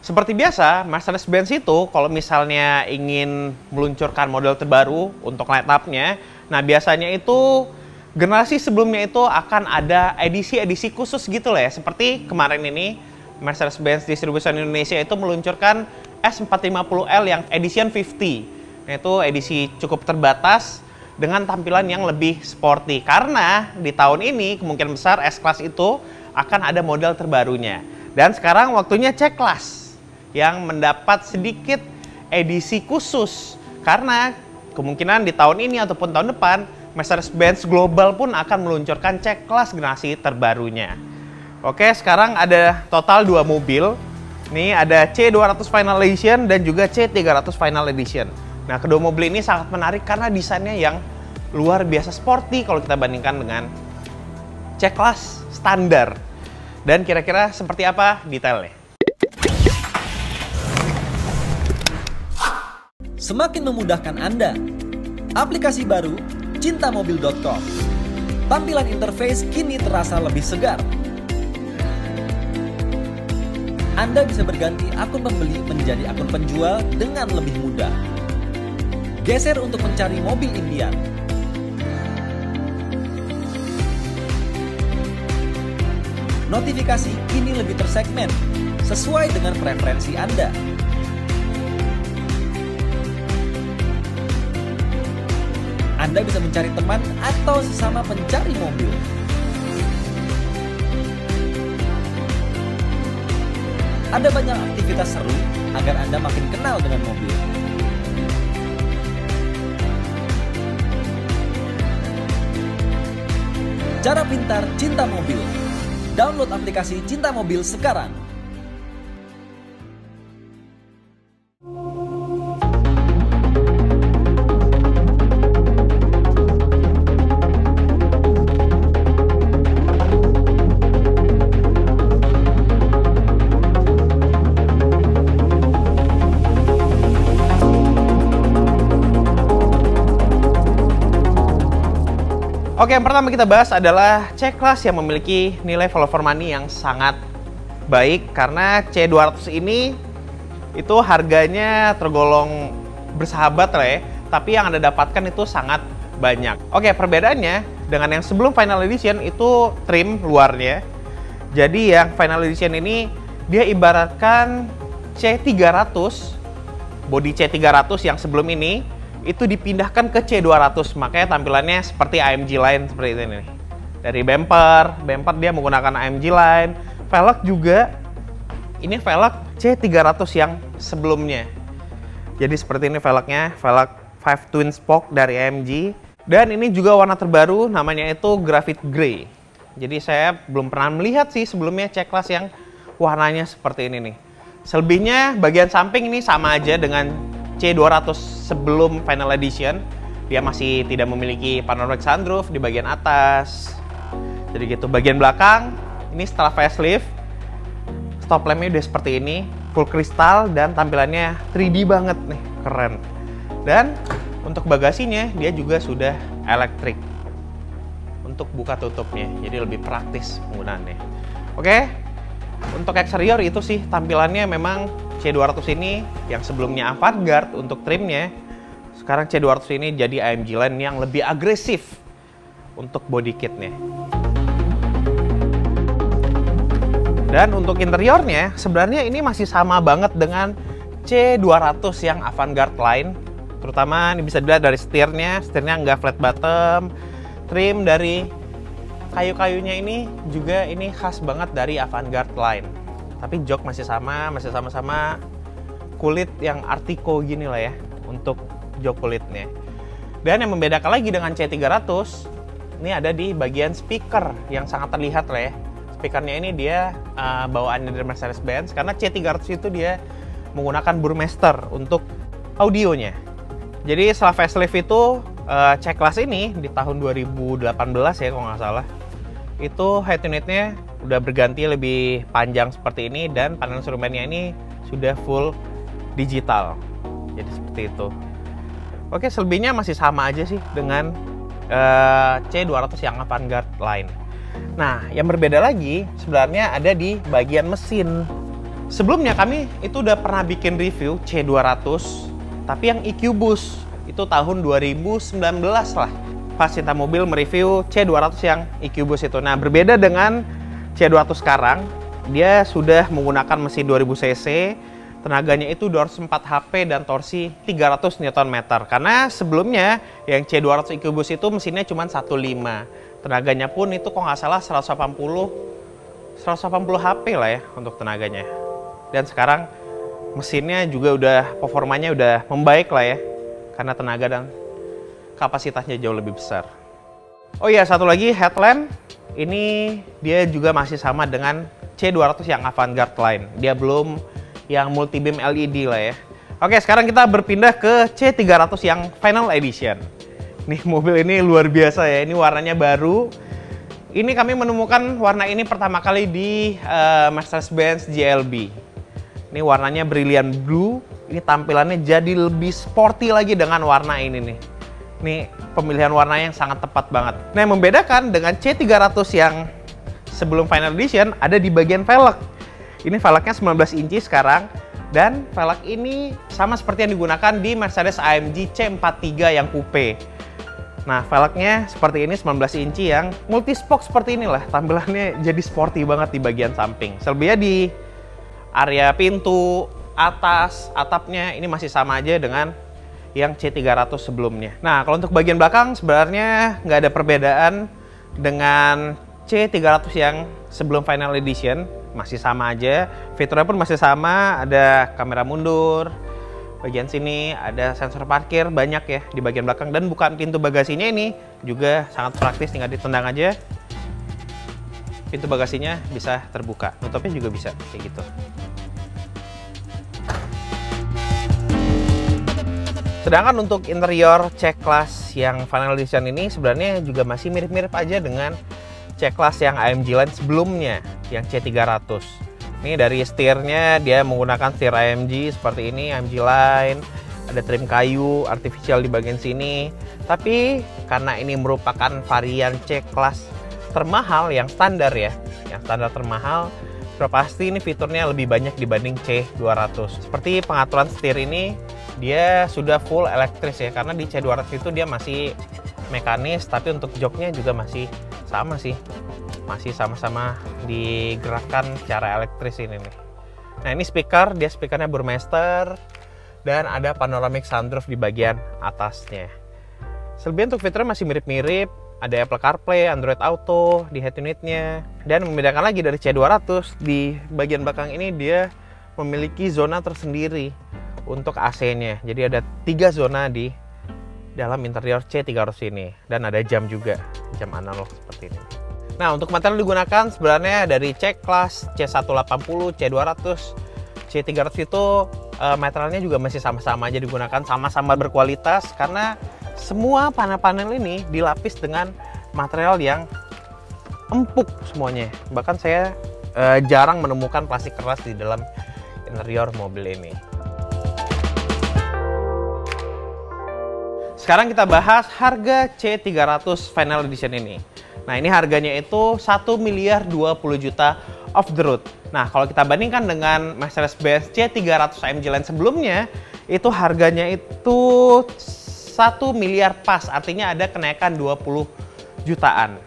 Seperti biasa, Mercedes-Benz itu kalau misalnya ingin meluncurkan model terbaru untuk line-up-nya, nah biasanya itu generasi sebelumnya itu akan ada edisi-edisi khusus gitu lah ya. Seperti kemarin ini, Mercedes-Benz Distribution Indonesia itu meluncurkan S450L yang Edition 50. Nah, itu edisi cukup terbatas dengan tampilan yang lebih sporty. Karena di tahun ini kemungkinan besar S-Class itu akan ada model terbarunya. Dan sekarang waktunya C-Class yang mendapat sedikit edisi khusus. Karena kemungkinan di tahun ini ataupun tahun depan, Mercedes-Benz Global pun akan meluncurkan C-Class generasi terbarunya. Oke, sekarang ada total 2 mobil. Ini ada C200 Final Edition dan juga C300 Final Edition. Nah, kedua mobil ini sangat menarik karena desainnya yang luar biasa sporty kalau kita bandingkan dengan C-Class standar. Dan kira-kira seperti apa detailnya? Semakin memudahkan Anda. Aplikasi baru cintamobil.com. Tampilan interface kini terasa lebih segar. Anda bisa berganti akun pembeli menjadi akun penjual dengan lebih mudah. Geser untuk mencari mobil impian. Notifikasi kini lebih tersegmen sesuai dengan preferensi Anda. Anda bisa mencari teman atau sesama pencari mobil. Ada banyak aktivitas seru agar Anda makin kenal dengan mobil. Cara pintar cinta mobil. Download aplikasi Cinta Mobil sekarang. Oke, yang pertama kita bahas adalah C-Class yang memiliki nilai value for money yang sangat baik karena C200 ini itu harganya tergolong bersahabat lah ya, tapi yang Anda dapatkan itu sangat banyak. Oke, perbedaannya dengan yang sebelum Final Edition itu trim luarnya. Jadi yang Final Edition ini dia ibaratkan C300, body C300 yang sebelum ini itu dipindahkan ke C200, makanya tampilannya seperti AMG Line seperti ini nih. Dari bumper dia menggunakan AMG Line, velg juga ini velg C300 yang sebelumnya. Jadi seperti ini velgnya, velg 5 twin spoke dari AMG. Dan ini juga warna terbaru, namanya itu Graphite Grey. Jadi saya belum pernah melihat sih sebelumnya C-Class yang warnanya seperti ini nih. Selebihnya bagian samping ini sama aja dengan C200 sebelum Final Edition. Dia masih tidak memiliki panoramic sunroof di bagian atas. Jadi gitu, bagian belakang ini setelah facelift, stop lampnya udah seperti ini, full kristal dan tampilannya 3D banget nih, keren. Dan untuk bagasinya dia juga sudah elektrik untuk buka tutupnya, jadi lebih praktis penggunaannya. Oke, untuk eksterior itu sih tampilannya memang C200 ini yang sebelumnya Avantgarde untuk trimnya, sekarang C200 ini jadi AMG Line yang lebih agresif untuk body kitnya. Dan untuk interiornya sebenarnya ini masih sama banget dengan C200 yang Avantgarde Line. Terutama ini bisa dilihat dari setirnya nggak flat bottom. Trim dari kayu-kayunya ini juga ini khas banget dari Avantgarde Line. Tapi jok masih sama-sama kulit yang Artico gini lah ya untuk jok kulitnya. Dan yang membedakan lagi dengan C300 ini ada di bagian speaker yang sangat terlihat lah ya. Speakernya ini dia bawaannya dari Mercedes-Benz karena C300 itu dia menggunakan Burmester untuk audionya. Jadi setelah facelift itu C-Class ini di tahun 2018 ya kalau nggak salah, itu head unitnya udah berganti lebih panjang seperti ini dan panel instrumennya ini sudah full digital. Jadi seperti itu. Oke, selebihnya masih sama aja sih dengan C200 yang Avantgarde Line. Nah, yang berbeda lagi sebenarnya ada di bagian mesin. Sebelumnya kami itu udah pernah bikin review C200, tapi yang EQ Boost. Itu tahun 2019 lah. Pas Cinta Mobil mereview C200 yang EQ Boost itu. Nah, berbeda dengan C200 sekarang, dia sudah menggunakan mesin 2000 cc, tenaganya itu 204 HP dan torsi 300 Nm. Karena sebelumnya yang C200 EQ Boost itu mesinnya cuma 1.5. Tenaganya pun itu kok nggak salah 180 HP lah ya untuk tenaganya. Dan sekarang mesinnya juga udah performanya udah membaik lah ya, karena tenaga dan kapasitasnya jauh lebih besar. Oh iya, satu lagi headlamp. Ini dia juga masih sama dengan C200 yang Avantgarde line. Dia belum yang multi beam LED lah ya. Oke, sekarang kita berpindah ke C300 yang Final Edition. Nih, mobil ini luar biasa ya. Ini warnanya baru. Ini kami menemukan warna ini pertama kali di Mercedes-Benz GLB. Ini warnanya brilliant blue. Ini tampilannya jadi lebih sporty lagi dengan warna ini nih. Ini pemilihan warna yang sangat tepat banget. Nah, yang membedakan dengan C300 yang sebelum Final Edition ada di bagian velg. Ini velgnya 19 inci sekarang, dan velg ini sama seperti yang digunakan di Mercedes AMG C43 yang coupe. Nah, velgnya seperti ini 19 inci yang multi-spoke seperti inilah. Tampilannya jadi sporty banget di bagian samping. Selebihnya di area pintu, atas, atapnya ini masih sama aja dengan yang C300 sebelumnya. Nah, kalau untuk bagian belakang sebenarnya nggak ada perbedaan dengan C300 yang sebelum Final Edition. Masih sama aja, fiturnya pun masih sama, ada kamera mundur, bagian sini ada sensor parkir banyak ya di bagian belakang, dan bukaan pintu bagasinya ini juga sangat praktis, tinggal ditendang aja. Pintu bagasinya bisa terbuka, nutupnya juga bisa kayak gitu. Sedangkan untuk interior C-Class yang Final Edition ini sebenarnya juga masih mirip-mirip aja dengan C-Class yang AMG line sebelumnya, yang C300. Ini dari setirnya dia menggunakan setir AMG seperti ini, AMG line. Ada trim kayu artificial di bagian sini. Tapi karena ini merupakan varian C-Class termahal yang standar ya, yang standar termahal, sudah pasti ini fiturnya lebih banyak dibanding C200. Seperti pengaturan setir ini dia sudah full elektris ya, karena di C200 itu dia masih mekanis, tapi untuk joknya juga masih sama sih, masih sama-sama digerakkan secara elektris ini nih. Nah, ini speaker, dia speakernya Burmester, dan ada panoramic sunroof di bagian atasnya. Selebihnya untuk fiturnya masih mirip-mirip, ada Apple CarPlay, Android Auto di head unitnya. Dan membedakan lagi dari C200, di bagian belakang ini dia memiliki zona tersendiri untuk AC-nya. Jadi ada 3 zona di dalam interior C300 ini, dan ada jam juga, jam analog seperti ini. Nah, untuk material digunakan sebenarnya dari C-Class, C180, C200, C300 itu materialnya juga masih sama-sama aja digunakan, sama-sama berkualitas, karena semua panel-panel ini dilapis dengan material yang empuk semuanya. Bahkan saya jarang menemukan plastik keras di dalam interior mobil ini. Sekarang kita bahas harga C300 Final Edition ini. Nah, ini harganya itu 1.020.000.000 off the road. Nah, kalau kita bandingkan dengan Mercedes-Benz C300 AMG line sebelumnya, itu harganya itu 1 miliar pas, artinya ada kenaikan 20 jutaan.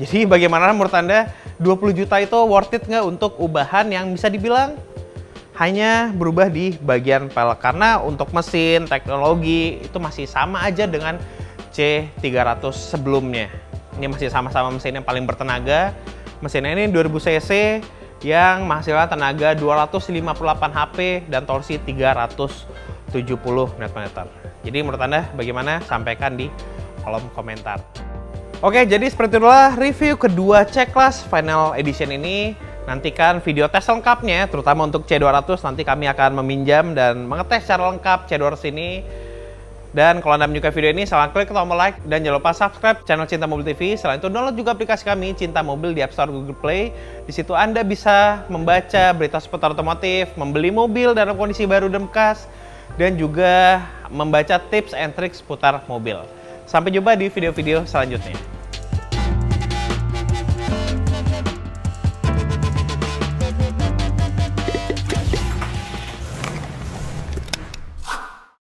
Jadi bagaimana menurut Anda 20 juta itu worth it nggak untuk ubahan yang bisa dibilang hanya berubah di bagian pelek? Karena untuk mesin, teknologi itu masih sama aja dengan C300 sebelumnya. Ini masih sama-sama mesin yang paling bertenaga. Mesinnya ini 2000 cc yang menghasilkan tenaga 258 HP dan torsi 370 Nm. Jadi menurut Anda bagaimana? Sampaikan di kolom komentar. Oke, jadi seperti itulah review kedua C-Class Final Edition ini. Nantikan video tes lengkapnya, terutama untuk C200. Nanti kami akan meminjam dan mengetes secara lengkap C200 ini. Dan kalau Anda menyukai video ini, silahkan klik tombol like dan jangan lupa subscribe channel Cinta Mobil TV. Selain itu, download juga aplikasi kami Cinta Mobil di App Store Google Play. Di situ Anda bisa membaca berita seputar otomotif, membeli mobil dalam kondisi baru dan bekas, dan juga membaca tips and tricks seputar mobil. Sampai jumpa di video-video selanjutnya.